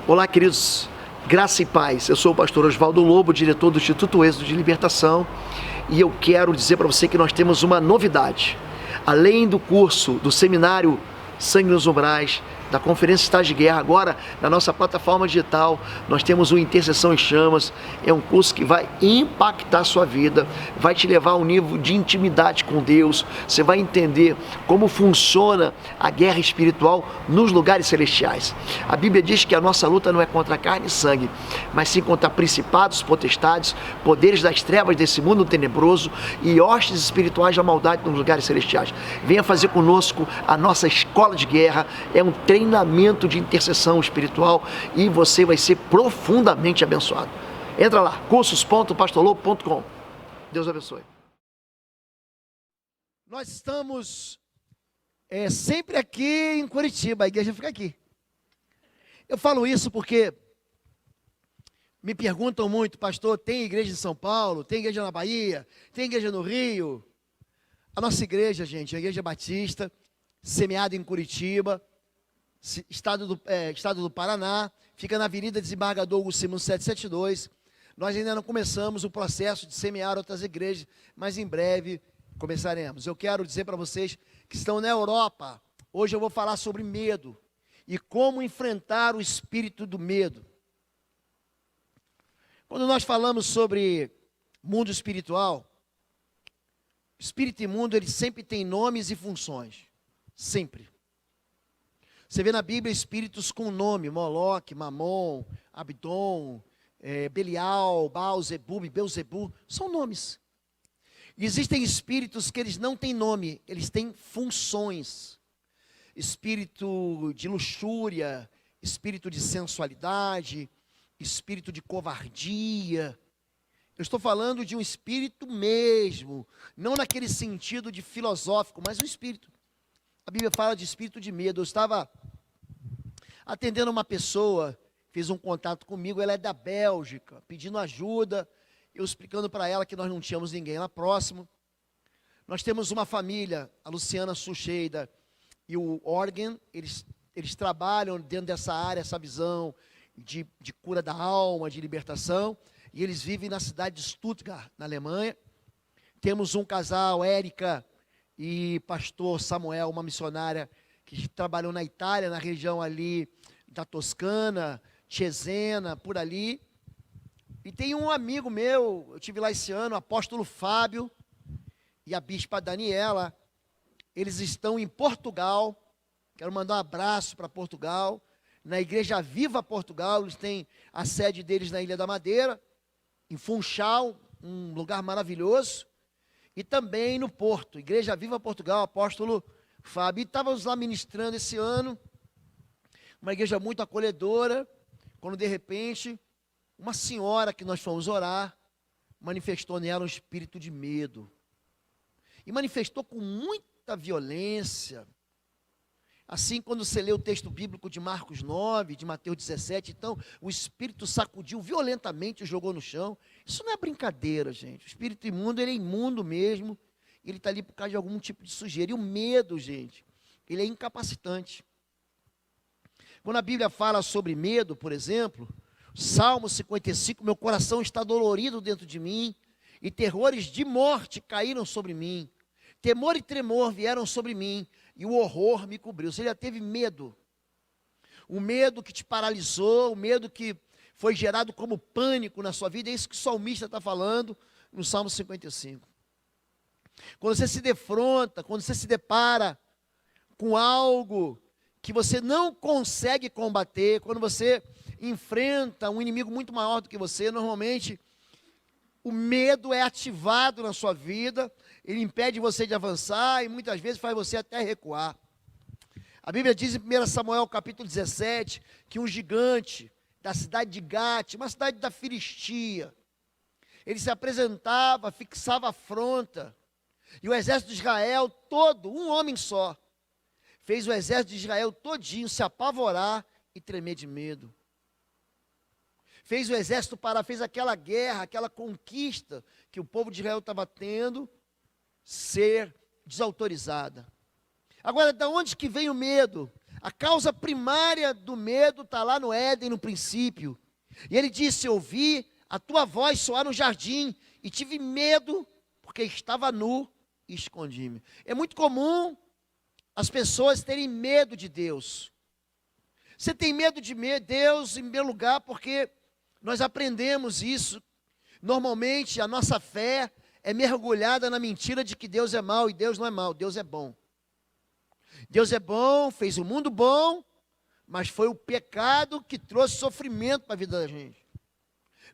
Olá, queridos, graça e paz. Eu sou o pastor Oswaldo Lobo, diretor do Instituto Êxodo de Libertação, e eu quero dizer para você que nós temos uma novidade. Além do curso, do seminário Sangue nos Umbrais, da Conferência Estágio de Guerra, agora na nossa plataforma digital, nós temos o Intercessão em Chamas. É um curso que vai impactar a sua vida, vai te levar a um nível de intimidade com Deus. Você vai entender como funciona a guerra espiritual nos lugares celestiais. A Bíblia diz que a nossa luta não é contra carne e sangue, mas sim contra principados, potestades, poderes das trevas desse mundo tenebroso e hostes espirituais da maldade nos lugares celestiais. Venha fazer conosco a nossa escola de guerra. É um treinamento de intercessão espiritual e você vai ser profundamente abençoado. Entra lá, cursos.pastorlobo.com. Deus abençoe. Nós estamos sempre aqui em Curitiba, a igreja fica aqui. Eu falo isso porque me perguntam muito, pastor, tem igreja em São Paulo, tem igreja na Bahia, tem igreja no Rio? A nossa igreja, gente, é a Igreja Batista, semeada em Curitiba, estado do Paraná, fica na Avenida Desembargador Augusto Simões 772. Nós ainda não começamos o processo de semear outras igrejas, mas em breve começaremos. Eu quero dizer para vocês que estão na Europa, hoje eu vou falar sobre medo e como enfrentar o espírito do medo. Quando nós falamos sobre mundo espiritual, espírito e mundo, eles sempre têm nomes e funções, sempre. Você vê na Bíblia espíritos com nome, Moloque, Mamon, Abdon, Belial, Baal, Zebub, Belzebu, são nomes. E existem espíritos que eles não têm nome, eles têm funções. Espírito de luxúria, espírito de sensualidade, espírito de covardia. Eu estou falando de um espírito mesmo, não naquele sentido de filosófico, mas um espírito. A Bíblia fala de espírito de medo. Eu estava atendendo uma pessoa, fez um contato comigo, ela é da Bélgica, pedindo ajuda, eu explicando para ela que nós não tínhamos ninguém lá próximo. Nós temos uma família, a Luciana Sucheida e o Organ, eles trabalham dentro dessa área, essa visão de cura da alma, de libertação, e eles vivem na cidade de Stuttgart, na Alemanha. Temos um casal, Érica e pastor Samuel, uma missionária que trabalhou na Itália, na região ali da Toscana, Cesena, por ali. E tem um amigo meu, eu tive lá esse ano, o apóstolo Fábio e a bispa Daniela. Eles estão em Portugal. Quero mandar um abraço para Portugal. Na Igreja Viva Portugal, eles têm a sede deles na Ilha da Madeira, em Funchal, um lugar maravilhoso. E também no Porto, Igreja Viva Portugal, apóstolo Fábio. E estávamos lá ministrando esse ano, uma igreja muito acolhedora, quando de repente, uma senhora que nós fomos orar, manifestou nela um espírito de medo. E manifestou com muita violência. Assim, quando você lê o texto bíblico de Marcos 9, de Mateus 17, então, o espírito sacudiu violentamente e jogou no chão. Isso não é brincadeira, gente. O espírito imundo, ele é imundo mesmo. Ele está ali por causa de algum tipo de sujeira. E o medo, gente, ele é incapacitante. Quando a Bíblia fala sobre medo, por exemplo, Salmo 55, meu coração está dolorido dentro de mim, e terrores de morte caíram sobre mim. Temor e tremor vieram sobre mim, e o horror me cobriu. Você já teve medo? O medo que te paralisou, o medo que foi gerado como pânico na sua vida, é isso que o salmista está falando no Salmo 55. Quando você se defronta, quando você se depara com algo que você não consegue combater, quando você enfrenta um inimigo muito maior do que você, normalmente o medo é ativado na sua vida, ele impede você de avançar e muitas vezes faz você até recuar. A Bíblia diz em 1 Samuel capítulo 17, que um gigante da cidade de Gate, uma cidade da Filistia, ele se apresentava, fixava afronta, e o exército de Israel todo, um homem só, fez o exército de Israel todinho se apavorar e tremer de medo. Fez o exército parar, fez aquela guerra, aquela conquista que o povo de Israel estava tendo, ser desautorizada. Agora, de onde que vem o medo? A causa primária do medo está lá no Éden, no princípio. E ele disse: eu ouvi a tua voz soar no jardim e tive medo, porque estava nu e escondi-me. É muito comum as pessoas terem medo de Deus. Você tem medo de Deus, em primeiro lugar, porque nós aprendemos isso. Normalmente a nossa fé é mergulhada na mentira de que Deus é mau, e Deus não é mau, Deus é bom. Deus é bom, fez o mundo bom, mas foi o pecado que trouxe sofrimento para a vida da gente.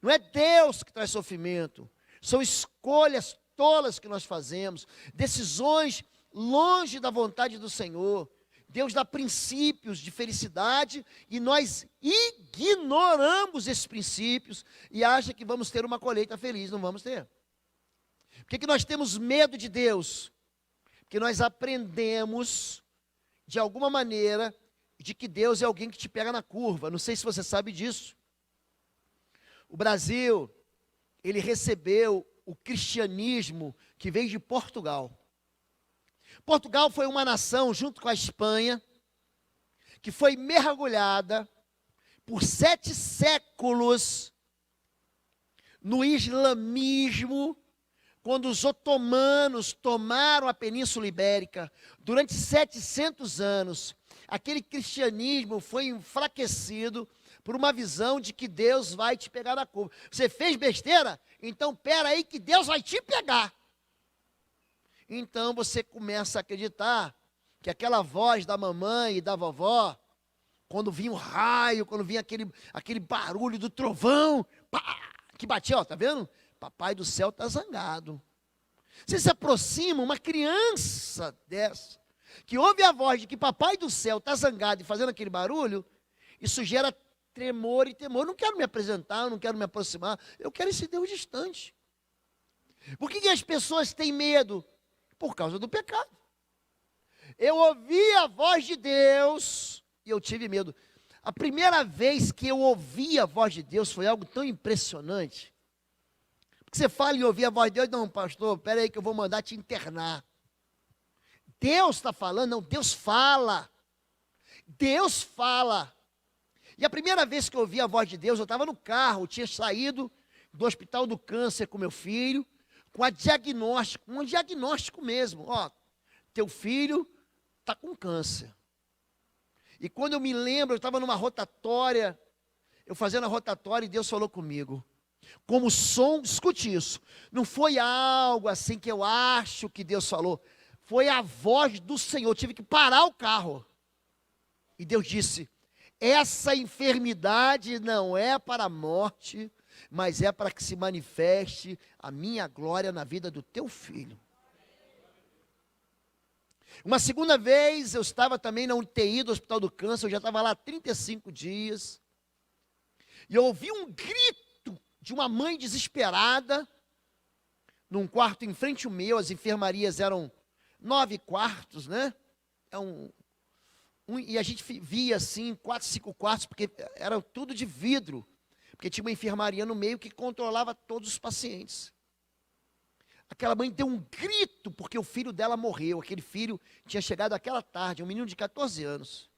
Não é Deus que traz sofrimento, são escolhas tolas que nós fazemos, decisões longe da vontade do Senhor. Deus dá princípios de felicidade e nós ignoramos esses princípios e acha que vamos ter uma colheita feliz. Não vamos ter. Por que nós temos medo de Deus? Porque nós aprendemos, de alguma maneira, de que Deus é alguém que te pega na curva. Não sei se você sabe disso. O Brasil, ele recebeu o cristianismo que veio de Portugal. Portugal foi uma nação, junto com a Espanha, que foi mergulhada por 7 séculos no islamismo, quando os otomanos tomaram a Península Ibérica. Durante 700 anos, aquele cristianismo foi enfraquecido por uma visão de que Deus vai te pegar na curva. Você fez besteira? Então pera aí que Deus vai te pegar. Então você começa a acreditar que aquela voz da mamãe e da vovó, quando vinha um raio, quando vinha aquele barulho do trovão, pá, que batia, ó, tá vendo? Papai do céu está zangado. Você se aproxima, uma criança dessa, que ouve a voz de que papai do céu está zangado e fazendo aquele barulho, isso gera tremor e temor. Eu não quero me apresentar, eu não quero me aproximar, eu quero esse Deus distante. Por que as pessoas têm medo? Por causa do pecado. Eu ouvi a voz de Deus e eu tive medo. A primeira vez que eu ouvi a voz de Deus foi algo tão impressionante. Porque você fala em ouvir a voz de Deus, não, pastor, espera aí que eu vou mandar te internar. Deus está falando, não, Deus fala. Deus fala. E a primeira vez que eu ouvi a voz de Deus, eu estava no carro, eu tinha saído do Hospital do Câncer com meu filho, com um diagnóstico mesmo. Ó, teu filho está com câncer. E quando eu me lembro, eu estava numa rotatória, eu fazendo a rotatória e Deus falou comigo. Como som, escute isso, não foi algo assim que eu acho que Deus falou, foi a voz do Senhor. Eu tive que parar o carro. E Deus disse: essa enfermidade não é para a morte, mas é para que se manifeste a minha glória na vida do teu filho. Uma segunda vez, eu estava também na UTI do Hospital do Câncer, eu já estava lá há 35 dias, e eu ouvi um grito de uma mãe desesperada, num quarto em frente ao meu. As enfermarias eram 9 quartos, né? E a gente via assim, 4, 5 quartos, porque era tudo de vidro, porque tinha uma enfermaria no meio que controlava todos os pacientes. Aquela mãe deu um grito, porque o filho dela morreu. Aquele filho tinha chegado aquela tarde, um menino de 14 anos.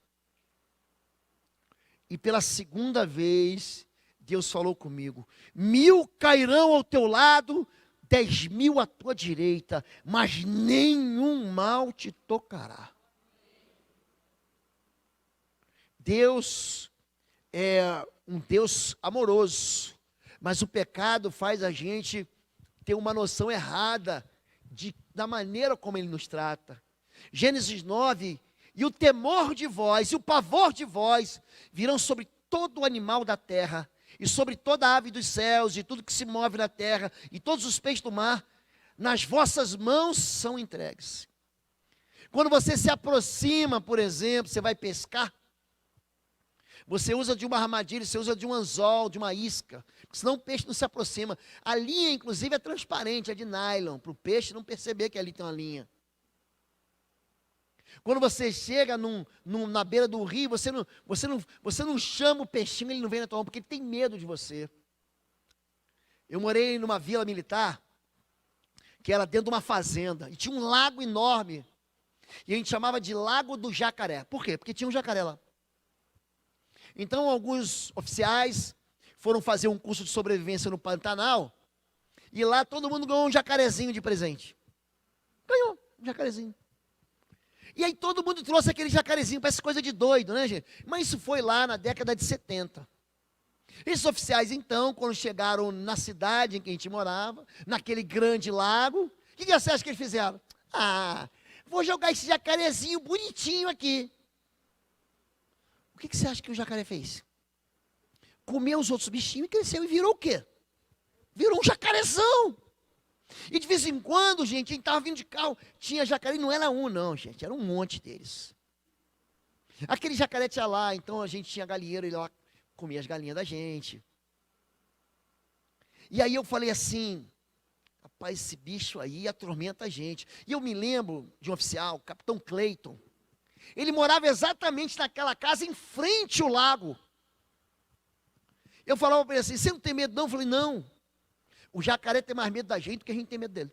E pela segunda vez, Deus falou comigo: 1000 cairão ao teu lado, 10.000 à tua direita, mas nenhum mal te tocará. Deus é um Deus amoroso, mas o pecado faz a gente ter uma noção errada da maneira como Ele nos trata. Gênesis 9, e o temor de vós, e o pavor de vós, virão sobre todo o animal da terra, e sobre toda a ave dos céus, e tudo que se move na terra, e todos os peixes do mar, nas vossas mãos são entregues. Quando você se aproxima, por exemplo, você vai pescar, você usa de uma armadilha, você usa de um anzol, de uma isca, senão o peixe não se aproxima. A linha, inclusive, é transparente, é de nylon, para o peixe não perceber que ali tem uma linha. Quando você chega na beira do rio, você não chama o peixinho, ele não vem na tua mão, porque ele tem medo de você. Eu morei numa vila militar, que era dentro de uma fazenda, e tinha um lago enorme. E a gente chamava de Lago do Jacaré. Por quê? Porque tinha um jacaré lá. Então, alguns oficiais foram fazer um curso de sobrevivência no Pantanal, e lá todo mundo ganhou um jacarezinho de presente. Ganhou um jacarezinho. E aí todo mundo trouxe aquele jacarezinho, parece coisa de doido, né, gente? Mas isso foi lá na década de 70. Esses oficiais, então, quando chegaram na cidade em que a gente morava, naquele grande lago, o que você acha que eles fizeram? Ah, vou jogar esse jacarezinho bonitinho aqui. O que você acha que o jacaré fez? Comeu os outros bichinhos e cresceu e virou o quê? Virou um jacarezão. E de vez em quando, gente, a gente estava vindo de carro, tinha jacaré, não era um não, gente, era um monte deles. Aquele jacaré tinha lá, então a gente tinha galinheiro, ele lá comia as galinhas da gente. E aí eu falei assim, rapaz, esse bicho aí atormenta a gente. E eu me lembro de um oficial, o capitão Clayton. Ele morava exatamente naquela casa, em frente ao lago. Eu falava para ele assim, você não tem medo não? Eu falei, não. O jacaré tem mais medo da gente do que a gente tem medo dele.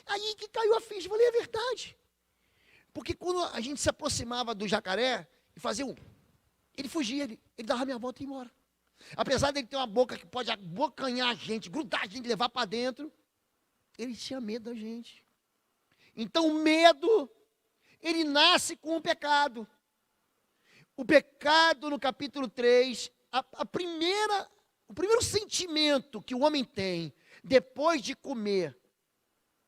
Aí que caiu a ficha, eu falei, é verdade. Porque quando a gente se aproximava do jacaré, e fazia ele fugia, ele dava a minha volta e ia embora. Apesar dele ter uma boca que pode abocanhar a gente, grudar a gente, levar para dentro, ele tinha medo da gente. Então o medo, ele nasce com o pecado. O pecado, no capítulo 3, o primeiro sentimento que o homem tem, depois de comer,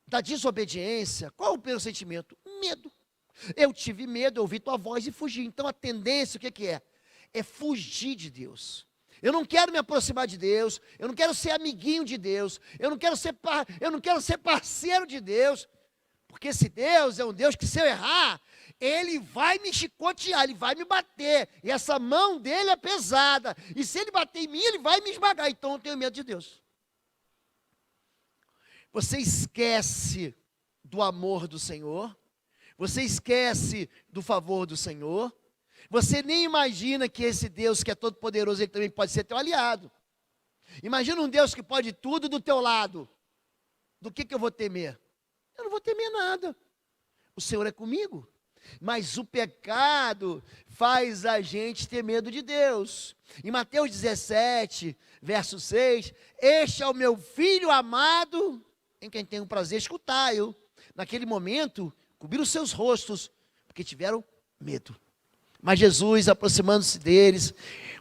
da desobediência, qual é o primeiro sentimento? Medo. Eu tive medo, eu ouvi tua voz e fugi. Então a tendência, o que é? É fugir de Deus. Eu não quero me aproximar de Deus, eu não quero ser amiguinho de Deus, eu não quero ser parceiro de Deus, porque esse Deus é um Deus que, se eu errar, ele vai me chicotear, ele vai me bater, e essa mão dele é pesada, e se ele bater em mim, ele vai me esmagar, então eu tenho medo de Deus. Você esquece do amor do Senhor, você esquece do favor do Senhor, você nem imagina que esse Deus que é todo poderoso, ele também pode ser teu aliado. Imagina um Deus que pode tudo do teu lado. Do que eu vou temer? Eu não vou temer nada. O Senhor é comigo. Mas o pecado faz a gente ter medo de Deus. Em Mateus 17, verso 6, este é o meu filho amado, em quem tenho prazer escutar-o. Naquele momento, cobriram seus rostos, porque tiveram medo. Mas Jesus, aproximando-se deles,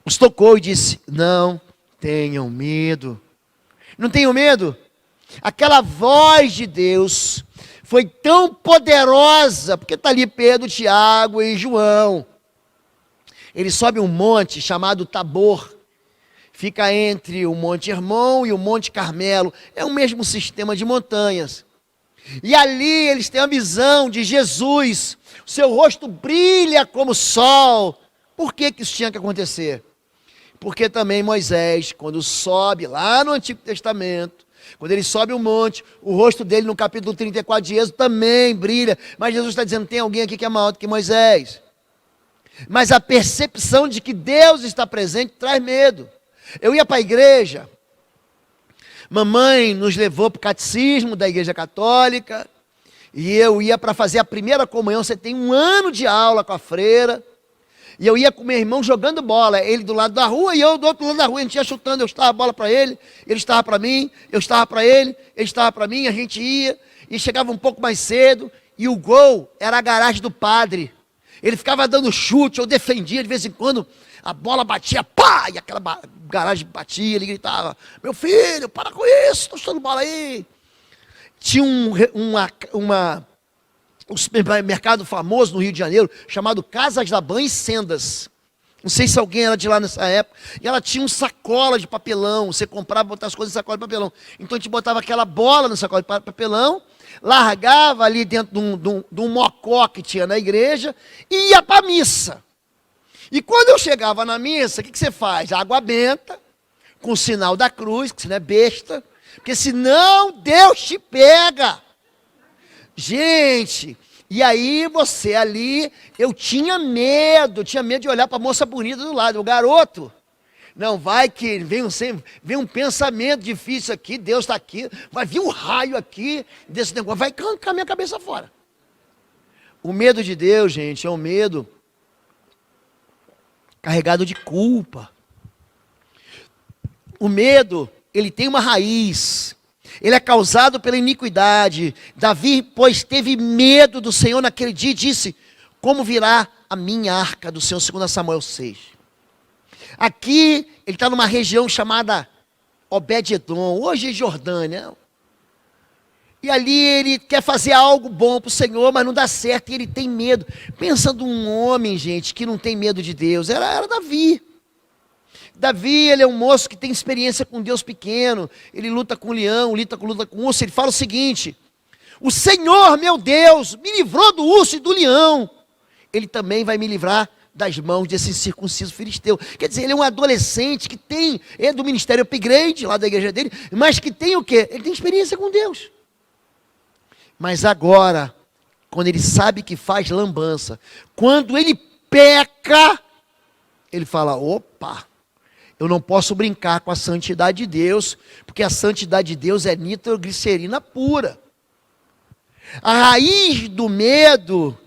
os tocou e disse, não tenham medo. Não tenham medo? Aquela voz de Deus foi tão poderosa, porque está ali Pedro, Tiago e João. Ele sobe um monte chamado Tabor, fica entre o Monte Hermon e o Monte Carmelo, é o mesmo sistema de montanhas. E ali eles têm a visão de Jesus, o seu rosto brilha como o sol. Por que isso tinha que acontecer? Porque também Moisés, quando sobe lá no Antigo Testamento, quando ele sobe o monte, o rosto dele no capítulo 34 de Êxodo também brilha. Mas Jesus está dizendo, tem alguém aqui que é maior do que Moisés. Mas a percepção de que Deus está presente traz medo. Eu ia para a igreja, mamãe nos levou para o catecismo da igreja católica, e eu ia para fazer a primeira comunhão. Você tem 1 ano de aula com a freira, e eu ia com meu irmão jogando bola, ele do lado da rua e eu do outro lado da rua. A gente ia chutando, eu estava a bola para ele estava para mim, eu estava para ele estava para mim. A gente ia e chegava um pouco mais cedo, e o gol era a garagem do padre. Ele ficava dando chute, eu defendia, de vez em quando a bola batia, pá, e aquela garagem batia, ele gritava, meu filho, para com isso, estou chutando bola aí. Tinha um supermercado famoso no Rio de Janeiro, chamado Casas da Banha e Sendas. Não sei se alguém era de lá nessa época. E ela tinha um sacola de papelão, você comprava, botava as coisas em sacola de papelão. Então a gente botava aquela bola no sacola de papelão, largava ali dentro de um mocó que tinha na igreja, e ia para a missa. E quando eu chegava na missa, o que você faz? Água benta, com o sinal da cruz, que você não é besta, porque senão Deus te pega. Gente, e aí você ali, eu tinha medo de olhar para a moça bonita do lado, o garoto. Não, vai que vem um pensamento difícil aqui, Deus está aqui, vai vir um raio aqui, desse negócio, vai arrancar minha cabeça fora. O medo de Deus, gente, é um medo carregado de culpa. O medo, ele tem uma raiz. Ele é causado pela iniquidade. Davi, pois, teve medo do Senhor naquele dia e disse: como virá a minha arca do Senhor, segundo Samuel 6. Aqui, ele está numa região chamada Obed-edom, hoje é Jordânia. E ali ele quer fazer algo bom para o Senhor, mas não dá certo, e ele tem medo. Pensa num homem, gente, que não tem medo de Deus. Era Davi. Davi, ele é um moço que tem experiência com Deus pequeno. Ele luta com o leão, luta com o urso. Ele fala o seguinte: o Senhor, meu Deus, me livrou do urso e do leão. Ele também vai me livrar das mãos desse incircunciso filisteu. Quer dizer, ele é um adolescente que é do ministério Upgrade, lá da igreja dele, mas que tem o quê? Ele tem experiência com Deus. Mas agora, quando ele sabe que faz lambança, quando ele peca, ele fala: opa, eu não posso brincar com a santidade de Deus, porque a santidade de Deus é nitroglicerina pura. A raiz do medo,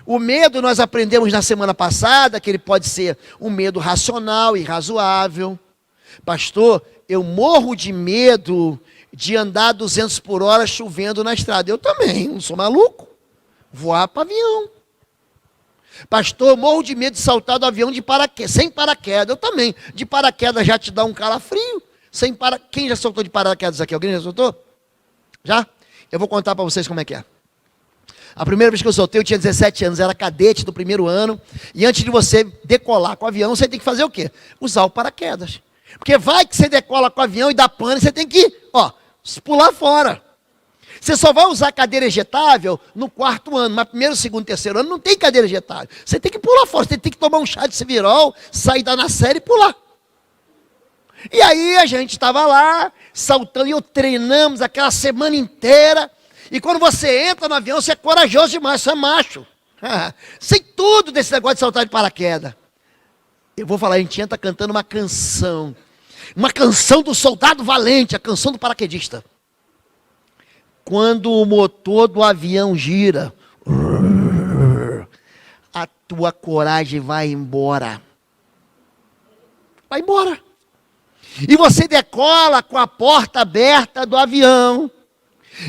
o medo nós aprendemos na semana passada, que ele pode ser um medo racional e razoável. Pastor, eu morro de medo de andar 200 por hora chovendo na estrada. Eu também, não sou maluco. Voar para avião. Pastor, morro de medo de saltar do avião sem paraquedas. Eu também. De paraquedas já te dá um calafrio. Quem já saltou de paraquedas aqui? Alguém já saltou? Já? Eu vou contar para vocês como é que é. A primeira vez que eu soltei, eu tinha 17 anos, era cadete do primeiro ano. E antes de você decolar com o avião, você tem que fazer o quê? Usar o paraquedas. Porque vai que você decola com o avião e dá pane, você tem que, pular fora. Você só vai usar cadeira ejetável no 4º ano, mas primeiro, segundo, terceiro ano não tem cadeira ejetável. Você tem que pular fora, você tem que tomar um chá de Civirol, sair da série e pular. E aí a gente estava lá, saltando, e treinamos aquela semana inteira. E quando você entra no avião, você é corajoso demais, você é macho. Sei tudo desse negócio de saltar de paraquedas. Eu vou falar, a gente entra cantando uma canção do soldado valente, a canção do paraquedista. Quando o motor do avião gira, a tua coragem vai embora. Vai embora. E você decola com a porta aberta do avião.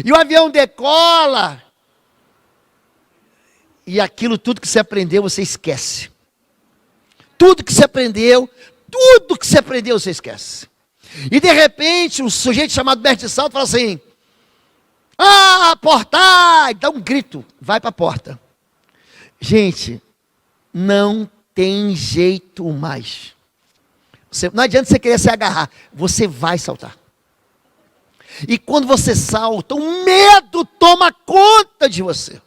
E o avião decola. E aquilo tudo que você aprendeu, você esquece. Tudo que você aprendeu, você esquece. E de repente, um sujeito chamado Bert Salto fala assim: portar! E dá um grito, vai para a porta. Gente, não tem jeito mais. Não adianta você querer se agarrar, você vai saltar. E quando você salta, o medo toma conta de você.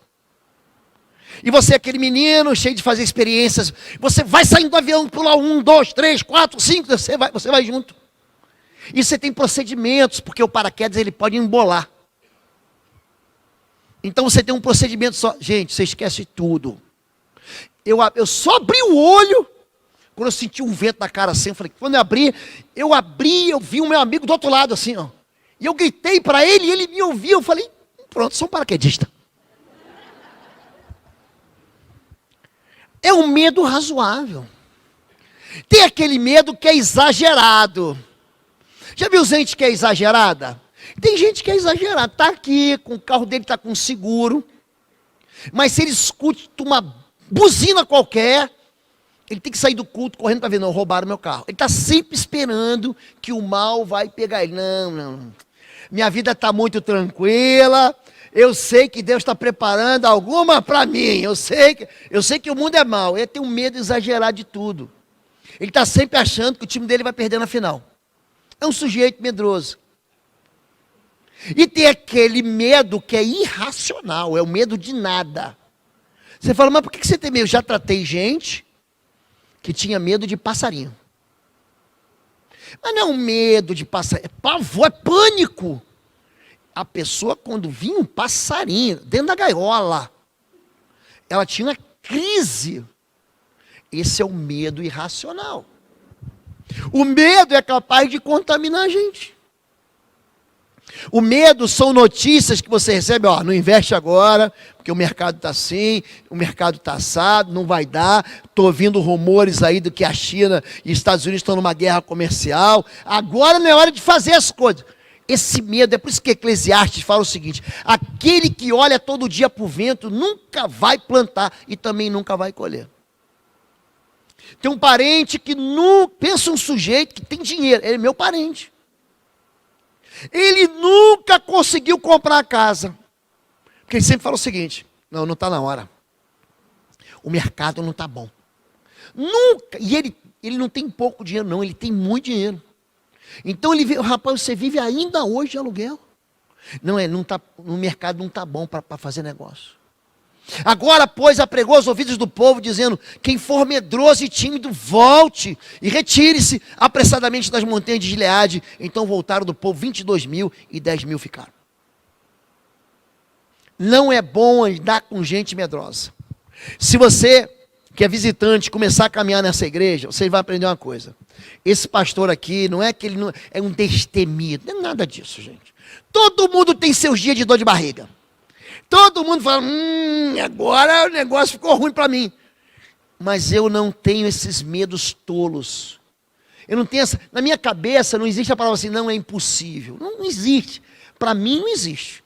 E você é aquele menino cheio de fazer experiências. Você vai saindo do avião, pular 1, 2, 3, 4, 5, você vai junto. E você tem procedimentos, porque o paraquedas ele pode embolar. Então você tem um procedimento só. Gente, você esquece tudo. Eu só abri o olho, quando eu senti um vento na cara assim, eu falei, quando eu vi o meu amigo do outro lado assim, ó. E eu gritei para ele, e ele me ouviu, eu falei, pronto, sou um paraquedista. É um medo razoável. Tem aquele medo que é exagerado. Já viu gente que é exagerada? Tem gente que é exagerada. Está aqui, com o carro dele está com seguro. Mas se ele escuta uma buzina qualquer, ele tem que sair do culto correndo para ver, não, roubaram meu carro. Ele está sempre esperando que o mal vai pegar ele. Não. Minha vida está muito tranquila. Eu sei que Deus está preparando alguma para mim. Eu sei que o mundo é mau. Ele tem um medo exagerado de tudo. Ele está sempre achando que o time dele vai perder na final. É um sujeito medroso. E tem aquele medo que é irracional. É o medo de nada. Você fala, mas por que você tem medo? Eu já tratei gente que tinha medo de passarinho. Mas não é um medo de passarinho. É pavor, é pânico. A pessoa, quando vinha um passarinho dentro da gaiola, ela tinha uma crise. Esse é o medo irracional. O medo é capaz de contaminar a gente. O medo são notícias que você recebe, ó, não investe agora, porque o mercado está assim, o mercado está assado, não vai dar. Estou ouvindo rumores aí do que a China e os Estados Unidos estão numa guerra comercial. Agora não é hora de fazer as coisas. Esse medo, é por isso que Eclesiastes fala o seguinte: aquele que olha todo dia para o vento nunca vai plantar e também nunca vai colher. Tem um parente que nunca, pensa um sujeito que tem dinheiro, ele é meu parente. Ele nunca conseguiu comprar a casa. Porque ele sempre fala o seguinte: não está na hora. O mercado não está bom. Nunca. E ele não tem pouco dinheiro, não. Ele tem muito dinheiro. Então ele vê, rapaz, você vive ainda hoje de aluguel. Não tá, o mercado não está bom para fazer negócio. Agora, pois, apregou aos ouvidos do povo, dizendo: quem for medroso e tímido, volte e retire-se apressadamente das montanhas de Gileade. Então voltaram do povo 22.000 e 10.000 ficaram. Não é bom andar com gente medrosa. Se você, que é visitante, começar a caminhar nessa igreja, você vai aprender uma coisa: esse pastor aqui, não é que ele não, é um destemido, não é nada disso, gente. Todo mundo tem seus dias de dor de barriga. Todo mundo fala: agora o negócio ficou ruim para mim. Mas eu não tenho esses medos tolos. Eu não tenho na minha cabeça não existe a palavra assim: não, é impossível. Não existe. Para mim não existe.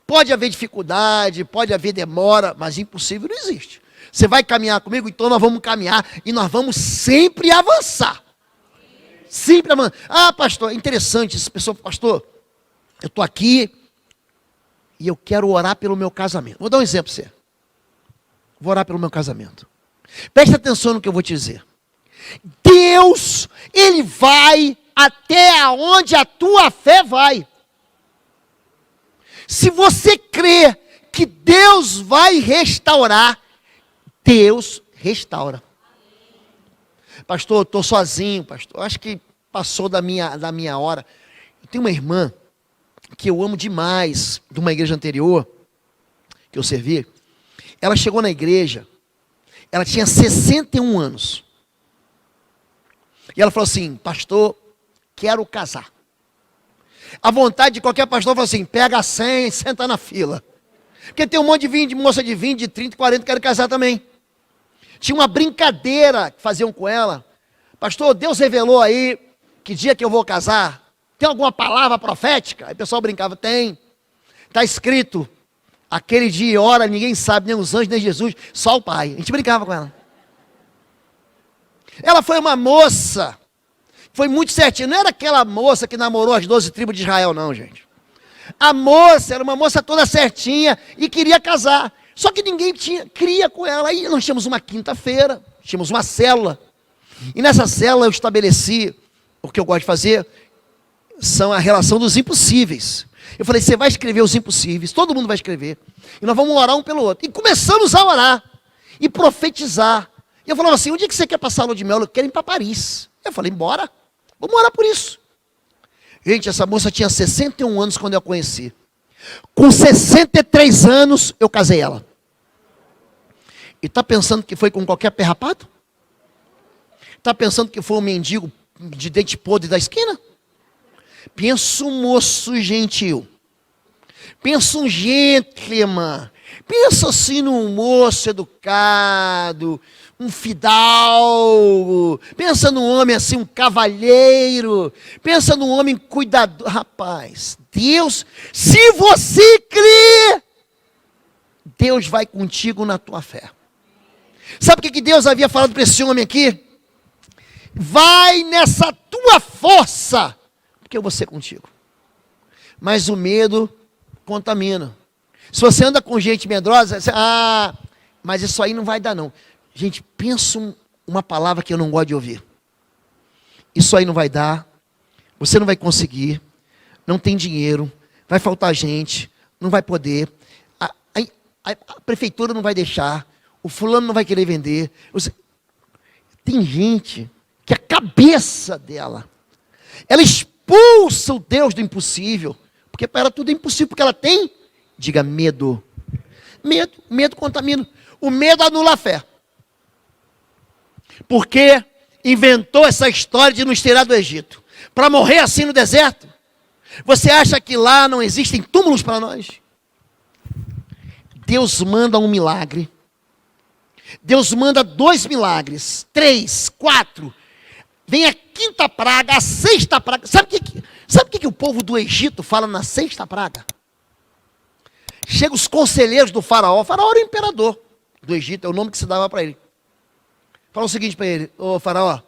Pode haver dificuldade, pode haver demora, mas impossível não existe. Você vai caminhar comigo? Então nós vamos caminhar e nós vamos sempre avançar. Sempre avançar. Ah, pastor, é interessante essa pessoa. Pastor, eu estou aqui e eu quero orar pelo meu casamento. Vou dar um exemplo para você. Vou orar pelo meu casamento. Preste atenção no que eu vou te dizer. Deus, Ele vai até aonde a tua fé vai. Se você crê que Deus vai restaurar, Deus restaura. Pastor, eu estou sozinho, pastor. Acho que passou da minha hora. Eu tenho uma irmã que eu amo demais, de uma igreja anterior, que eu servi. Ela chegou na igreja, ela tinha 61 anos. E ela falou assim: pastor, quero casar. A vontade de qualquer pastor falou assim: pega a senha e senta na fila. Porque tem um monte de moça de 20, de 30, 40 que querem casar também. Tinha uma brincadeira que faziam com ela: pastor, Deus revelou aí que dia que eu vou casar? Tem alguma palavra profética? Aí o pessoal brincava: tem. Está escrito, aquele dia e hora ninguém sabe, nem os anjos, nem Jesus, só o Pai. A gente brincava com ela. Ela foi uma moça, foi muito certinha. Não era aquela moça que namorou as 12 tribos de Israel, não, gente. A moça era uma moça toda certinha e queria casar. Só que ninguém queria com ela. Aí nós tínhamos uma quinta-feira, tínhamos uma célula. E nessa célula eu estabeleci, o que eu gosto de fazer, são a relação dos impossíveis. Eu falei: você vai escrever os impossíveis, todo mundo vai escrever. E nós vamos orar um pelo outro. E começamos a orar e profetizar. E eu falava assim: onde é que você quer passar a lua de mel? Eu quero ir para Paris. Eu falei: bora, vamos orar por isso. Gente, essa moça tinha 61 anos quando eu a conheci. Com 63 anos eu casei ela. E está pensando que foi com qualquer perrapado? Está pensando que foi um mendigo de dente podre da esquina? Pensa um moço gentil. Pensa um gentleman. Pensa assim num moço educado, um fidalgo. Pensa num homem assim, um cavalheiro. Pensa num homem cuidador. Rapaz, Deus, se você crê, Deus vai contigo na tua fé. Sabe o que Deus havia falado para esse homem aqui? Vai nessa tua força, porque eu vou ser contigo. Mas o medo contamina. Se você anda com gente medrosa, você, mas isso aí não vai dar não. Gente, pensa uma palavra que eu não gosto de ouvir. Isso aí não vai dar, você não vai conseguir, não tem dinheiro, vai faltar gente, não vai poder, a prefeitura não vai deixar, o fulano não vai querer vender. Tem gente que a cabeça dela, ela expulsa o Deus do impossível, porque para ela tudo é impossível, porque ela tem, diga, medo. Medo contamina. O medo anula a fé. Porque inventou essa história de nos tirar do Egito. Para morrer assim no deserto. Você acha que lá não existem túmulos para nós? Deus manda um milagre. Deus manda 2 milagres, 3, 4. Vem a 5ª praga, a 6ª praga. Sabe o que o povo do Egito fala na 6ª praga? Chega os conselheiros do faraó. O faraó era o imperador do Egito, é o nome que se dava para ele. Fala o seguinte para ele: ô faraó,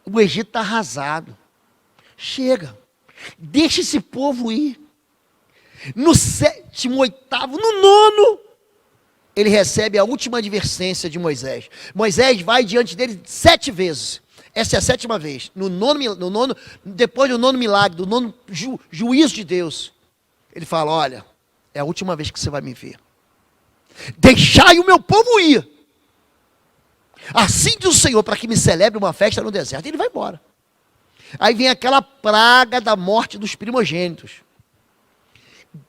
o Egito está arrasado. Chega, deixa esse povo ir. No 7º, 8º, no 9º, ele recebe a última advertência de Moisés. Moisés vai diante dele 7 vezes. Essa é a 7ª vez. Depois do 9º milagre, do 9º juízo de Deus, ele fala: olha, é a última vez que você vai me ver. Deixai o meu povo ir. Assim diz o Senhor, para que me celebre uma festa no deserto. Ele vai embora. Aí vem aquela praga da morte dos primogênitos.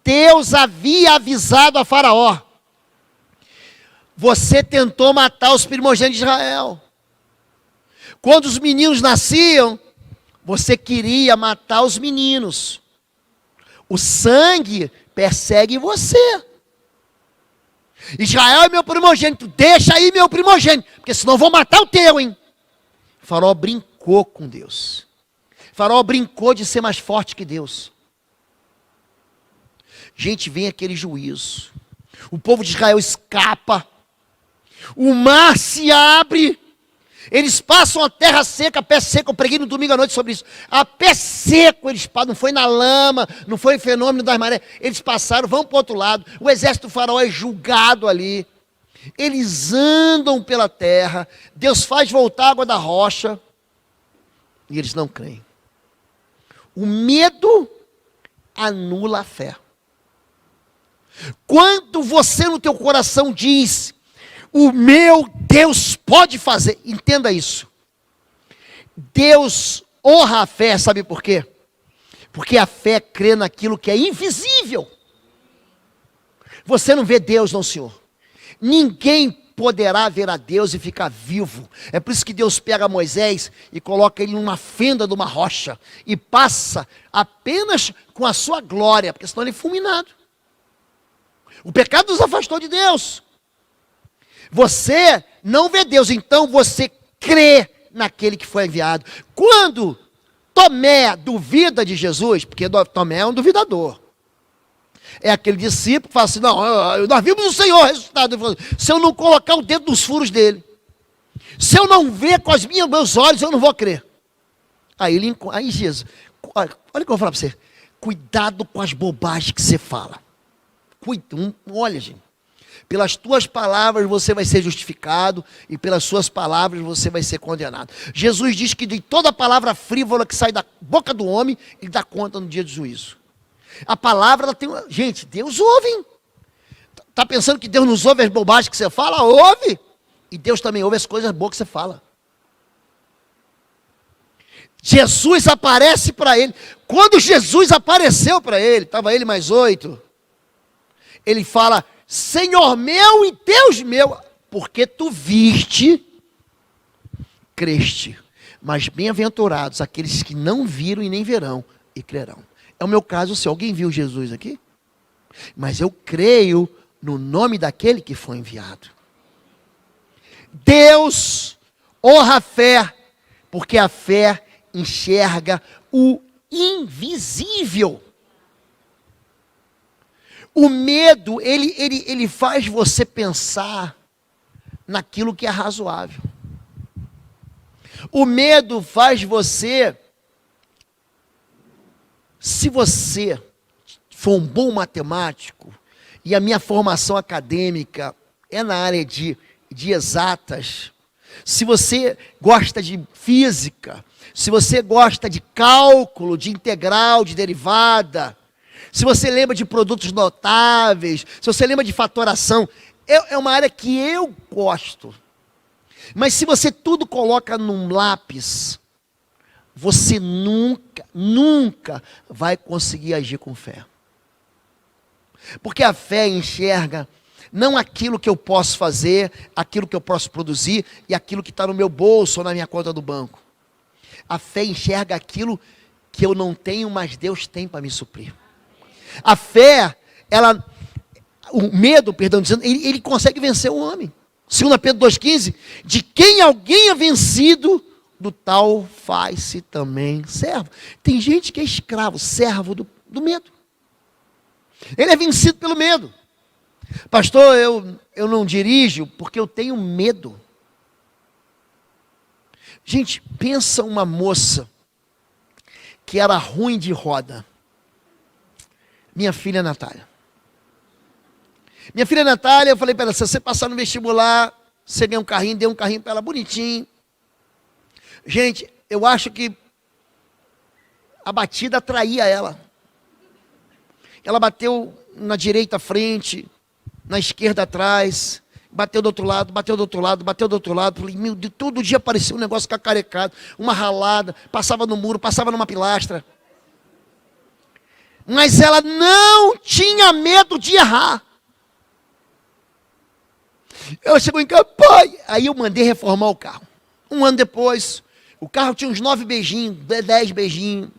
Deus havia avisado a Faraó: você tentou matar os primogênitos de Israel. Quando os meninos nasciam, você queria matar os meninos. O sangue persegue você. Israel é meu primogênito, deixa aí meu primogênito, porque senão eu vou matar o teu, hein? O faraó brincou com Deus. O faraó brincou de ser mais forte que Deus. Gente, vem aquele juízo. O povo de Israel escapa. O mar se abre. Eles passam a terra seca, a pé seco. Eu preguei no domingo à noite sobre isso. A pé seco eles passam. Não foi na lama, não foi fenômeno das marés. Eles passaram, vão para o outro lado. O exército do faraó é julgado ali. Eles andam pela terra. Deus faz voltar a água da rocha. E eles não creem. O medo anula a fé. Quando você no teu coração diz: o meu Deus pode fazer, entenda isso. Deus honra a fé, sabe por quê? Porque a fé crê naquilo que é invisível. Você não vê Deus, não, Senhor. Ninguém poderá ver a Deus e ficar vivo. É por isso que Deus pega Moisés e coloca ele numa fenda de uma rocha e passa apenas com a sua glória, porque senão ele é fulminado. O pecado nos afastou de Deus. Você não vê Deus, então você crê naquele que foi enviado. Quando Tomé duvida de Jesus, porque Tomé é um duvidador. É aquele discípulo que fala assim: não, nós vimos o Senhor ressuscitado. Se eu não colocar o dedo nos furos dele, se eu não ver com os meus olhos, eu não vou crer. Aí Jesus, olha o que eu vou falar para você: cuidado com as bobagens que você fala. Olha, gente, pelas tuas palavras você vai ser justificado e pelas suas palavras você vai ser condenado. Jesus diz que de toda palavra frívola que sai da boca do homem, ele dá conta no dia do juízo. A palavra, ela tem uma... Gente, Deus ouve, hein? Está pensando que Deus não ouve as bobagens que você fala? Ouve! E Deus também ouve as coisas boas que você fala. Jesus aparece para ele. Quando Jesus apareceu para ele, estava ele mais 8... Ele fala: Senhor meu e Deus meu, porque tu viste, creste. Mas bem-aventurados aqueles que não viram e nem verão e crerão. É o meu caso, se alguém viu Jesus aqui? Mas eu creio no nome daquele que foi enviado. Deus honra a fé, porque a fé enxerga o invisível. O medo, ele faz você pensar naquilo que é razoável. O medo faz você, se você for um bom matemático, e a minha formação acadêmica é na área de exatas, se você gosta de física, se você gosta de cálculo, de integral, de derivada, se você lembra de produtos notáveis, se você lembra de fatoração, é uma área que eu gosto. Mas se você tudo coloca num lápis, você nunca vai conseguir agir com fé. Porque a fé enxerga não aquilo que eu posso fazer, aquilo que eu posso produzir e aquilo que está no meu bolso ou na minha conta do banco. A fé enxerga aquilo que eu não tenho, mas Deus tem para me suprir. A fé, o medo, perdão, dizendo, ele consegue vencer o homem. 2 Pedro 2,15, de quem alguém é vencido, do tal faz-se também servo. Tem gente que é escravo, servo do medo. Ele é vencido pelo medo. Pastor, eu não dirijo porque eu tenho medo. Gente, pensa uma moça que era ruim de roda. Minha filha Natália. Minha filha Natália, eu falei para ela, se você passar no vestibular, você ganha um carrinho, dei um carrinho para ela bonitinho. Gente, eu acho que a batida atraía ela. Ela bateu na direita frente, na esquerda atrás, bateu do outro lado, bateu do outro lado, bateu do outro lado. Falei, meu Deus, todo dia aparecia um negócio cacarecado, uma ralada, passava no muro, passava numa pilastra. Mas ela não tinha medo de errar. Ela chegou em casa, pai, aí eu mandei reformar o carro. Um ano depois, o carro tinha uns 9 beijinhos, 10 beijinhos,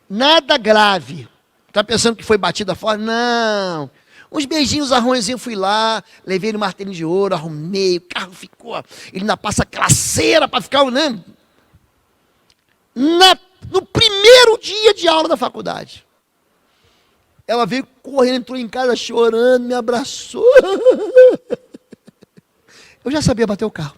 nada grave. Está pensando que foi batida fora? Não. Uns beijinhos, arranhõezinhos, fui lá, levei ele no martelinho de ouro, arrumei, o carro ficou, ele ainda passa aquela cera para ficar, né? No primeiro dia de aula da faculdade, ela veio correndo, entrou em casa chorando, me abraçou. Eu já sabia bater o carro.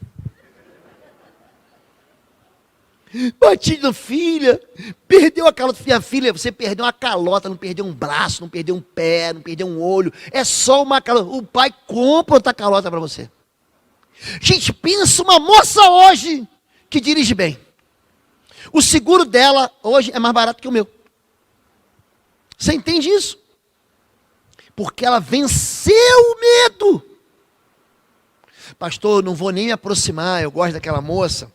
Bati na filha, perdeu a calota. Minha filha, você perdeu uma calota, não perdeu um braço, não perdeu um pé, não perdeu um olho. É só uma calota. O pai compra outra calota para você. Gente, pensa uma moça hoje que dirige bem. O seguro dela hoje é mais barato que o meu. Você entende isso? Porque ela venceu o medo. Pastor, não vou nem me aproximar, eu gosto daquela moça.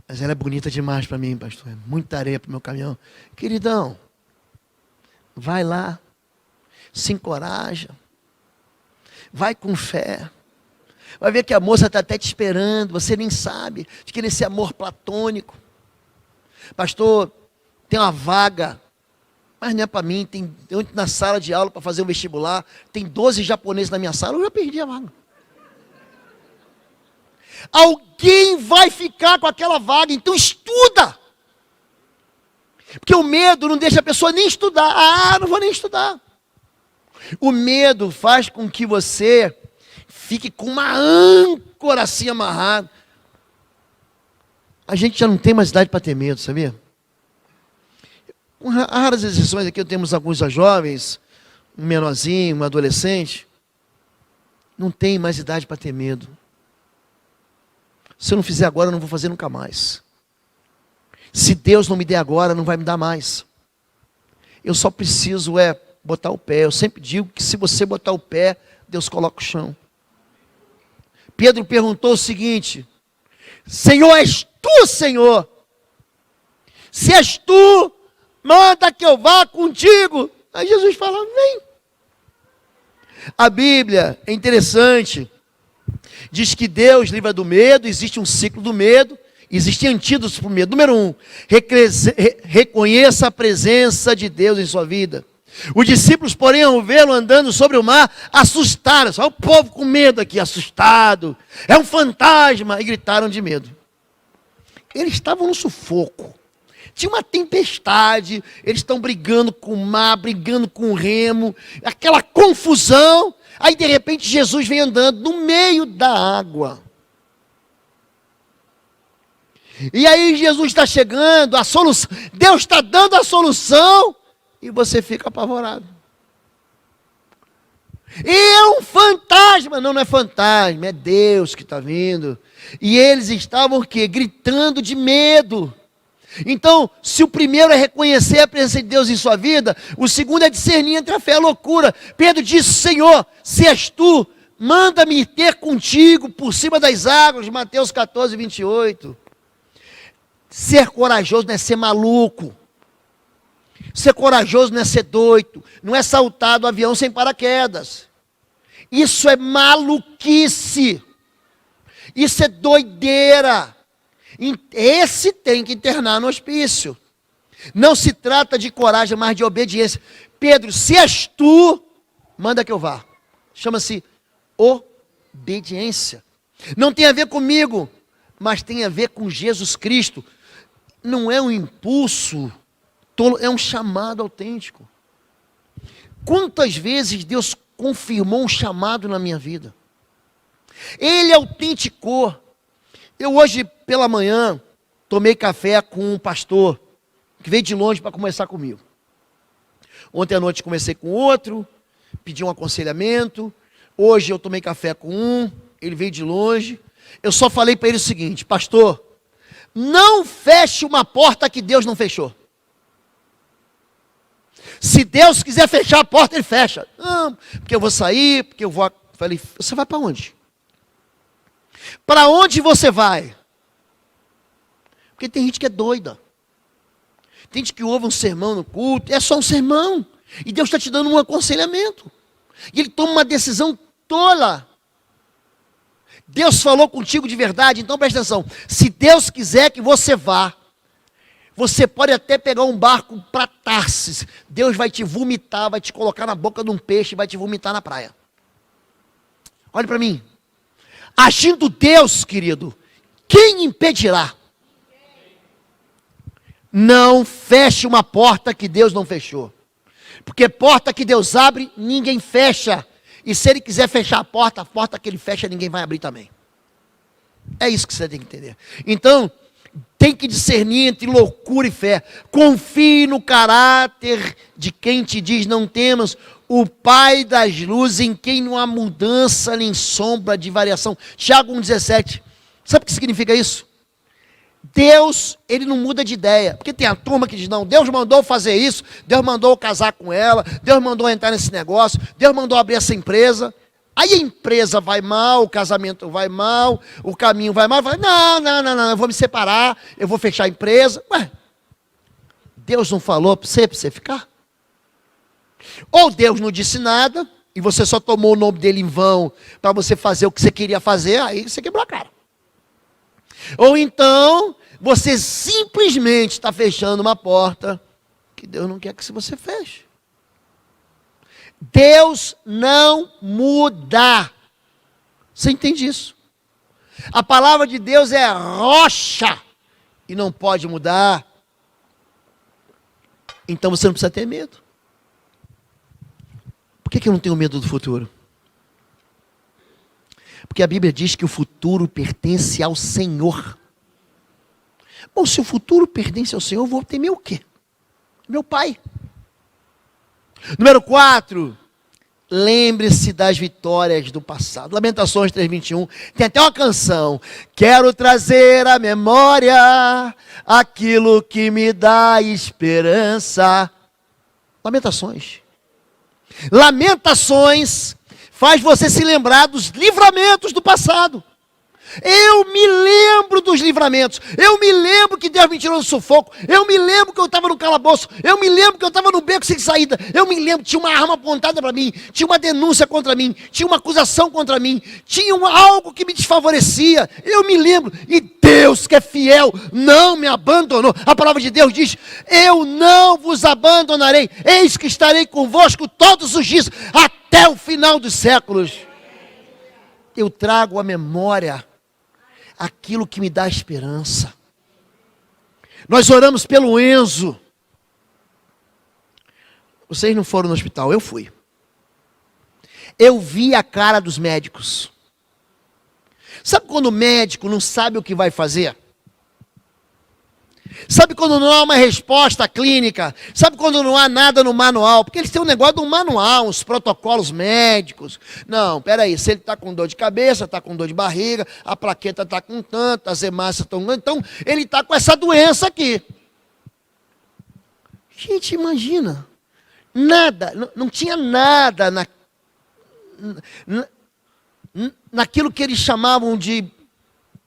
Mas ela é bonita demais para mim, pastor. É muita areia para o meu caminhão. Queridão, vai lá, se encoraja, vai com fé. Vai ver que a moça está até te esperando, você nem sabe, de querer esse amor platônico. Pastor, tem uma vaga, mas não é para mim. Eu entro na sala de aula para fazer um vestibular, tem 12 japoneses na minha sala, eu já perdi a vaga. Alguém vai ficar com aquela vaga, então estuda. Porque o medo não deixa a pessoa nem estudar. Ah, não vou nem estudar. O medo faz com que você fique com uma âncora assim amarrada. A gente já não tem mais idade para ter medo, sabia? Com raras exceções aqui, temos alguns jovens, um menorzinho, um adolescente, não tem mais idade para ter medo. Se eu não fizer agora, eu não vou fazer nunca mais. Se Deus não me der agora, não vai me dar mais. Eu só preciso botar o pé. Eu sempre digo que se você botar o pé, Deus coloca o chão. Pedro perguntou o seguinte: Senhor, és tu, Senhor? Se és tu, manda que eu vá contigo. Aí Jesus fala, vem. A Bíblia é interessante. Diz que Deus livra do medo, existe um ciclo do medo, existem antídotos para o medo. Número 1, reconheça a presença de Deus em sua vida. Os discípulos, porém, ao vê-lo andando sobre o mar, assustaram-se. Olha o povo com medo aqui, assustado. É um fantasma. E gritaram de medo. Eles estavam no sufoco. Tinha uma tempestade, eles estão brigando com o mar, brigando com o remo, aquela confusão. Aí de repente Jesus vem andando no meio da água. E aí Jesus está chegando, a solução, Deus está dando a solução, e você fica apavorado. E é um fantasma. Não, não é fantasma, é Deus que está vindo. E eles estavam o quê? Gritando de medo. Então, se o primeiro é reconhecer a presença de Deus em sua vida, o segundo é discernir entre a fé e a loucura. Pedro disse, Senhor, se és tu, manda-me ter contigo por cima das águas, Mateus 14, 28. Ser corajoso não é ser maluco. Ser corajoso não é ser doido, não é saltar do avião sem paraquedas. Isso é maluquice. Isso é doideira. Esse tem que internar no hospício. Não se trata de coragem, mas de obediência. Pedro, se és tu, manda que eu vá. Chama-se obediência. Não tem a ver comigo, mas tem a ver com Jesus Cristo. Não é um impulso tolo, é um chamado autêntico. Quantas vezes Deus confirmou um chamado na minha vida? Ele autenticou. Eu hoje pela manhã tomei café com um pastor que veio de longe para conversar comigo. Ontem à noite comecei com outro, pedi um aconselhamento. Hoje eu tomei café com um, ele veio de longe. Eu só falei para ele o seguinte: pastor, não feche uma porta que Deus não fechou. Se Deus quiser fechar a porta, Ele fecha. Não, porque eu vou sair, porque eu vou... Falei, você vai para onde? Para onde você vai? Porque tem gente que é doida. Tem gente que ouve um sermão no culto, é só um sermão. E Deus está te dando um aconselhamento. E Ele toma uma decisão tola. Deus falou contigo de verdade, então presta atenção. Se Deus quiser que você vá, você pode até pegar um barco para Tarsis. Deus vai te vomitar, vai te colocar na boca de um peixe, vai te vomitar na praia. Olha para mim. Agindo Deus, querido, quem impedirá? Não feche uma porta que Deus não fechou. Porque porta que Deus abre, ninguém fecha. E se Ele quiser fechar a porta que Ele fecha, ninguém vai abrir também. É isso que você tem que entender. Então, tem que discernir entre loucura e fé. Confie no caráter de quem te diz: não temas, o Pai das luzes, em quem não há mudança nem sombra de variação. Tiago 1,17. Sabe o que significa isso? Deus, Ele não muda de ideia. Porque tem a turma que diz: não, Deus mandou fazer isso, Deus mandou casar com ela, Deus mandou entrar nesse negócio, Deus mandou abrir essa empresa. Aí a empresa vai mal, o casamento vai mal, o caminho vai mal. Vai, não, eu vou me separar, eu vou fechar a empresa. Ué, Deus não falou para você ficar? Ou Deus não disse nada, e você só tomou o nome dele em vão, para você fazer o que você queria fazer, aí você quebrou a cara. Ou então, você simplesmente está fechando uma porta que Deus não quer que você feche. Deus não muda. Você entende isso? A palavra de Deus é rocha e não pode mudar. Então você não precisa ter medo. Por que eu não tenho medo do futuro? Porque a Bíblia diz que o futuro pertence ao Senhor. Bom, se o futuro pertence ao Senhor, eu vou temer o quê? Meu Pai. Número 4, lembre-se das vitórias do passado. Lamentações 3:21, tem até uma canção. Quero trazer à memória aquilo que me dá esperança. Lamentações. Lamentações faz você se lembrar dos livramentos do passado. Eu me lembro dos livramentos. Eu me lembro que Deus me tirou do sufoco. Eu me lembro que eu estava no calabouço. Eu me lembro que eu estava no beco sem saída. Eu me lembro que tinha uma arma apontada para mim. Tinha uma denúncia contra mim. Tinha uma acusação contra mim. Tinha algo que me desfavorecia. Eu me lembro. E Deus, que é fiel, não me abandonou. A palavra de Deus diz: eu não vos abandonarei. Eis que estarei convosco todos os dias, até o final dos séculos. Eu trago à memória aquilo que me dá esperança. Nós oramos pelo Enzo. Vocês não foram no hospital, eu fui. Eu vi a cara dos médicos. Sabe quando o médico não sabe o que vai fazer? Sabe quando não há uma resposta clínica? Sabe quando não há nada no manual? Porque eles têm um negócio de um manual, uns protocolos médicos. Não, peraí, se ele está com dor de cabeça, está com dor de barriga, a plaqueta está com tanto, as hemácias estão... Então, ele está com essa doença aqui. Gente, imagina. Nada, não tinha nada naquilo que eles chamavam de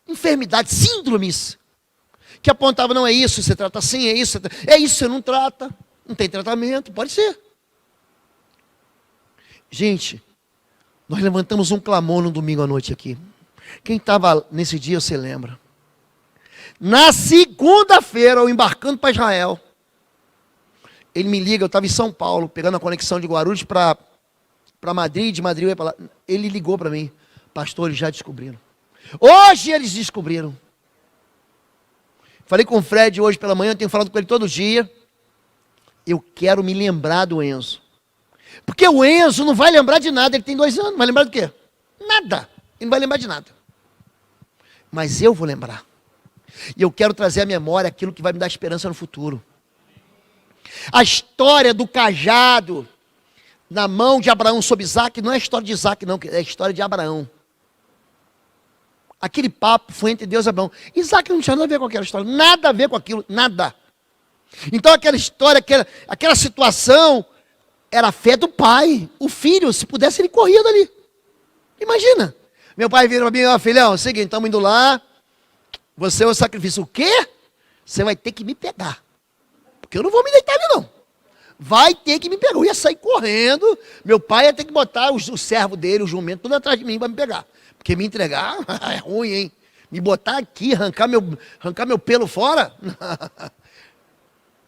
enfermidades, síndromes, que apontava: não é isso, você trata assim, é isso, você não trata, não tem tratamento, pode ser. Gente, nós levantamos um clamor no domingo à noite aqui. Quem estava nesse dia, você lembra? Na segunda-feira, eu embarcando para Israel, ele me liga, eu estava em São Paulo, pegando a conexão de Guarulhos para Madrid, de Madrid eu ia para lá. Ele ligou para mim, pastor, eles já descobriram. Hoje eles descobriram. Falei com o Fred hoje pela manhã, eu tenho falado com ele todo dia. Eu quero me lembrar do Enzo. Porque o Enzo não vai lembrar de nada, ele tem 2 anos, vai lembrar do quê? Nada, ele não vai lembrar de nada. Mas eu vou lembrar. E eu quero trazer à memória aquilo que vai me dar esperança no futuro. A história do cajado na mão de Abraão sobre Isaac, não é a história de Isaac não, é a história de Abraão. Aquele papo foi entre Deus e Abraão. Isaac não tinha nada a ver com aquela história, nada a ver com aquilo, nada. Então aquela história, aquela situação, era a fé do pai. O filho, se pudesse, ele corria dali. Imagina. Meu pai vira para mim, ó, filhão, é o seguinte, estamos indo lá, você é o sacrifício. O quê? Você vai ter que me pegar. Porque eu não vou me deitar ali, não. Vai ter que me pegar. Eu ia sair correndo, meu pai ia ter que botar o servo dele, o jumento, tudo atrás de mim para me pegar. Porque me entregar é ruim, hein? Me botar aqui, arrancar meu pelo fora.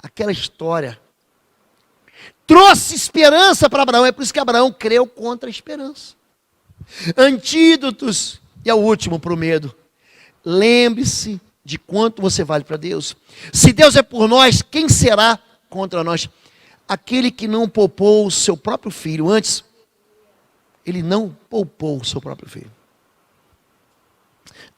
Aquela história trouxe esperança para Abraão. É por isso que Abraão creu contra a esperança. Antídotos. E é o último para o medo. Lembre-se de quanto você vale para Deus. Se Deus é por nós, quem será contra nós? Aquele que não poupou o seu próprio filho. Antes, ele não poupou o seu próprio filho.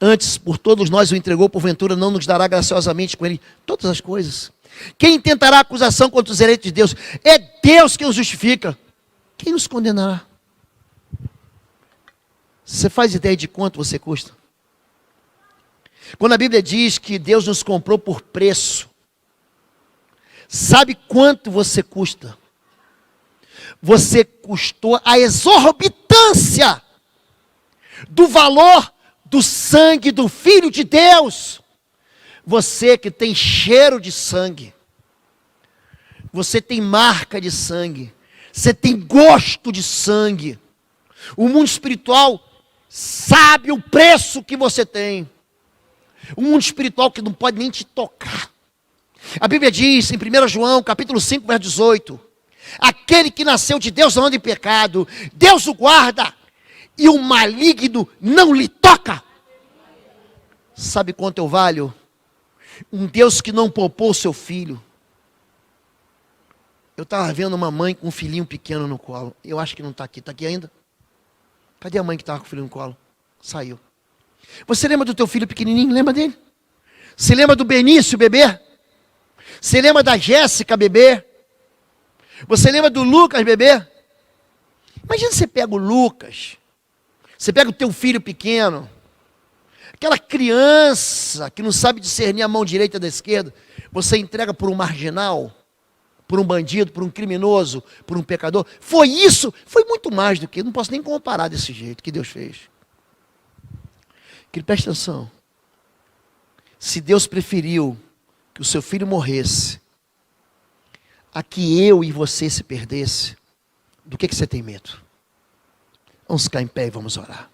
Antes, por todos nós o entregou, porventura não nos dará graciosamente com ele todas as coisas. Quem tentará acusação contra os eleitos de Deus? É Deus quem os justifica. Quem nos condenará? Você faz ideia de quanto você custa? Quando a Bíblia diz que Deus nos comprou por preço, sabe quanto você custa? Você custou a exorbitância do valor do sangue do Filho de Deus. Você que tem cheiro de sangue, você tem marca de sangue, você tem gosto de sangue. O mundo espiritual sabe o preço que você tem. O mundo espiritual que não pode nem te tocar. A Bíblia diz em 1 João, capítulo 5, verso 18, aquele que nasceu de Deus não anda em pecado, Deus o guarda, e o maligno não lhe toca. Sabe quanto eu valho? Um Deus que não poupou o seu filho. Eu estava vendo uma mãe com um filhinho pequeno no colo. Eu acho que não está aqui. Está aqui ainda? Cadê a mãe que estava com o filho no colo? Saiu. Você lembra do teu filho pequenininho? Lembra dele? Você lembra do Benício, bebê? Você lembra da Jéssica, bebê? Você lembra do Lucas, bebê? Imagina você pega o Lucas. Você pega o teu filho pequeno. Aquela criança que não sabe discernir a mão direita da esquerda. Você entrega por um marginal, por um bandido, por um criminoso, por um pecador. Foi isso, foi muito mais do que, não posso nem comparar desse jeito que Deus fez. Que preste atenção. Se Deus preferiu que o seu filho morresse, a que eu e você se perdesse, do que você tem medo? Vamos ficar em pé e vamos orar.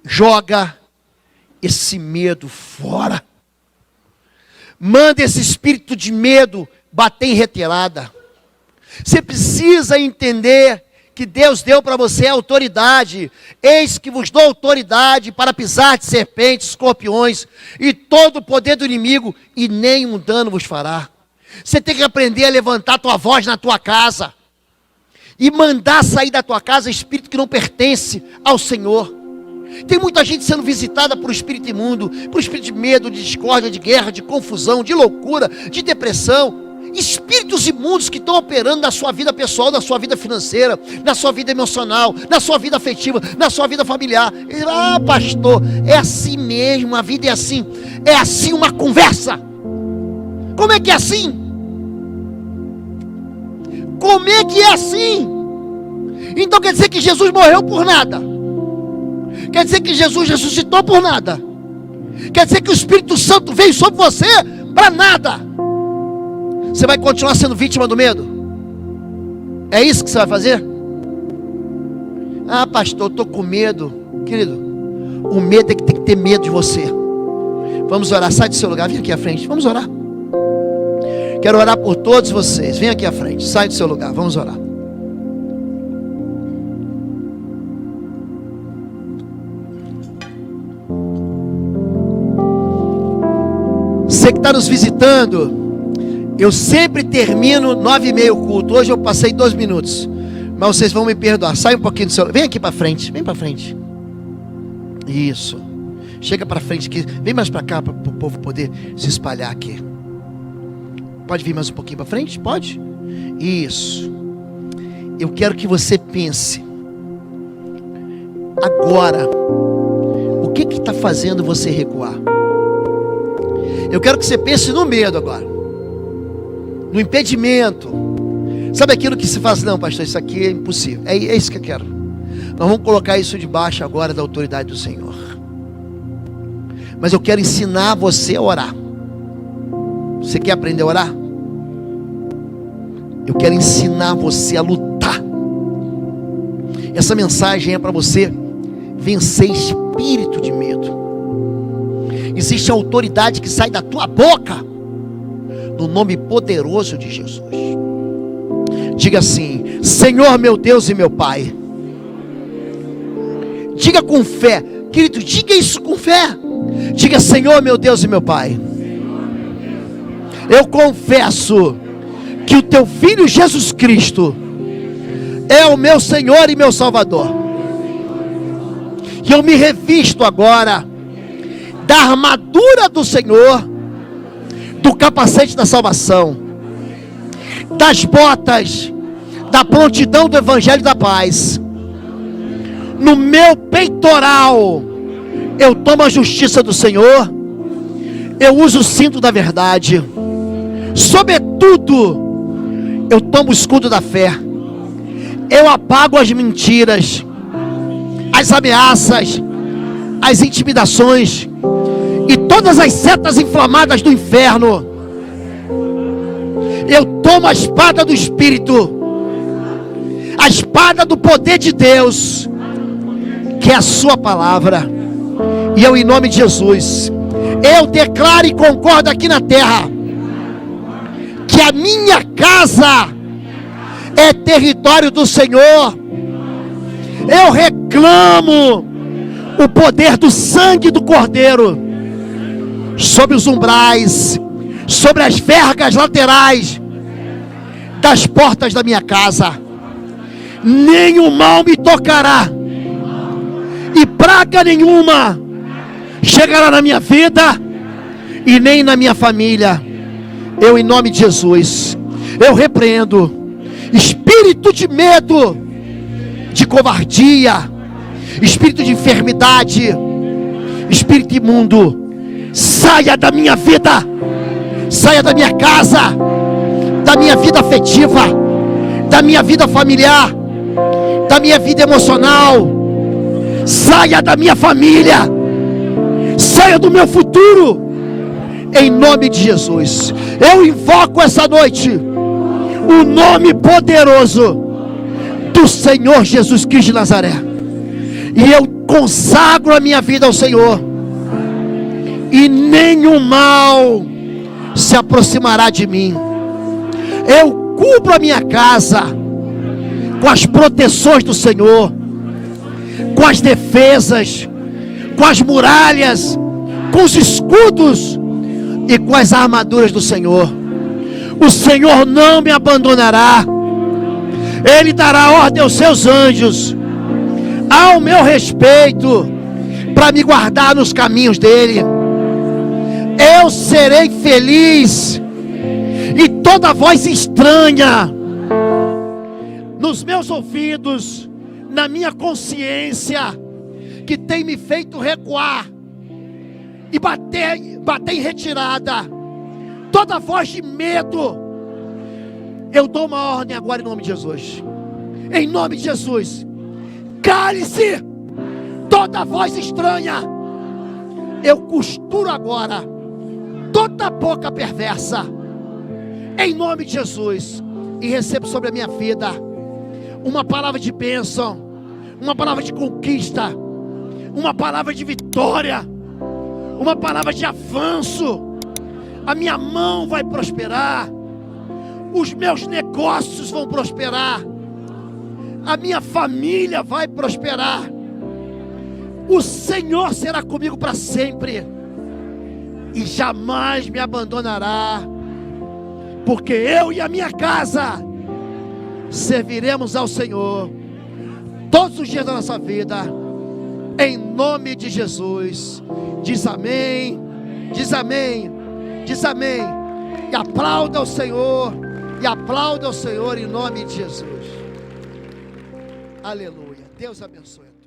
Joga esse medo fora. Manda esse espírito de medo bater em retirada. Você precisa entender que Deus deu para você autoridade. Eis que vos dou autoridade para pisar de serpentes, escorpiões e todo o poder do inimigo, e nenhum dano vos fará. Você tem que aprender a levantar a tua voz na tua casa e mandar sair da tua casa espírito que não pertence ao Senhor. Tem muita gente sendo visitada por espírito imundo, por espírito de medo, de discórdia, de guerra, de confusão, de loucura, de depressão. Espíritos imundos que estão operando na sua vida pessoal, na sua vida financeira, na sua vida emocional, na sua vida afetiva, na sua vida familiar. Ah, pastor, é assim mesmo, a vida é assim. É assim uma conversa. Como é que é assim? Como é que é assim? Então quer dizer que Jesus morreu por nada? Quer dizer que Jesus ressuscitou por nada? Quer dizer que o Espírito Santo veio sobre você para nada? Você vai continuar sendo vítima do medo? É isso que você vai fazer? Ah, pastor, eu estou com medo. Querido, o medo é que tem que ter medo de você. Vamos orar, sai do seu lugar, vem aqui à frente, vamos orar. Quero orar por todos vocês, vem aqui à frente, sai do seu lugar, vamos orar. Você que está nos visitando, eu sempre termino 9h30 o culto. Hoje eu passei 2 minutos, mas vocês vão me perdoar. Sai um pouquinho do seu... Vem aqui para frente, vem para frente. Isso. Chega para frente aqui, vem mais para cá para o povo poder se espalhar aqui. Pode vir mais um pouquinho para frente? Pode? Isso. Eu quero que você pense agora, o que está fazendo você recuar? Eu quero que você pense no medo agora, no impedimento. Sabe aquilo que se faz? Não, pastor, isso aqui é impossível. É isso que eu quero. Nós vamos colocar isso debaixo agora da autoridade do Senhor. Mas eu quero ensinar você a orar. Você quer aprender a orar? Eu quero ensinar você a lutar. Essa mensagem é para você vencer espírito de medo. Existe autoridade que sai da tua boca, no nome poderoso de Jesus. Diga assim: Senhor meu Deus e meu Pai. Diga com fé, querido, diga isso com fé. Diga: Senhor meu Deus e meu Pai, eu confesso que o teu Filho Jesus Cristo é o meu Senhor e meu Salvador. E eu me revisto agora da armadura do Senhor, do capacete da salvação, das botas da prontidão do Evangelho da paz. No meu peitoral eu tomo a justiça do Senhor, eu uso o cinto da verdade, sobretudo eu tomo o escudo da fé, eu apago as mentiras, as ameaças, as intimidações e todas as setas inflamadas do inferno. Eu tomo a espada do Espírito, a espada do poder de Deus, que é a sua palavra. E eu, em nome de Jesus, eu declaro e concordo aqui na terra que a minha casa é território do Senhor. Eu reclamo o poder do sangue do Cordeiro sobre os umbrais, sobre as vergas laterais das portas da minha casa. Nenhum mal me tocará, e praga nenhuma chegará na minha vida e nem na minha família. Eu, em nome de Jesus, eu repreendo espírito de medo, de covardia, espírito de enfermidade, espírito imundo. Saia da minha vida, saia da minha casa, da minha vida afetiva, da minha vida familiar, da minha vida emocional. Saia da minha família, saia do meu futuro, em nome de Jesus. Eu invoco essa noite o nome poderoso do Senhor Jesus Cristo de Nazaré, e eu consagro a minha vida ao Senhor, e nenhum mal se aproximará de mim. Eu cubro a minha casa com as proteções do Senhor, com as defesas, com as muralhas, com os escudos e com as armaduras do Senhor. O Senhor não me abandonará. Ele dará ordem aos seus anjos ao meu respeito, para me guardar nos caminhos dele. Eu serei feliz, e toda voz estranha nos meus ouvidos, na minha consciência, que tem me feito recuar e bater em retirada, toda voz de medo, eu dou uma ordem agora em nome de Jesus. Em nome de Jesus, cale-se toda voz estranha. Eu costuro agora toda boca perversa, em nome de Jesus, e recebo sobre a minha vida uma palavra de bênção, uma palavra de conquista, uma palavra de vitória, uma palavra de avanço. A minha mão vai prosperar, os meus negócios vão prosperar, a minha família vai prosperar. O Senhor será comigo para sempre e jamais me abandonará, porque eu e a minha casa serviremos ao Senhor todos os dias da nossa vida, em nome de Jesus. Diz amém, diz amém, diz amém, e aplauda o Senhor, em nome de Jesus. Aleluia. Deus abençoe.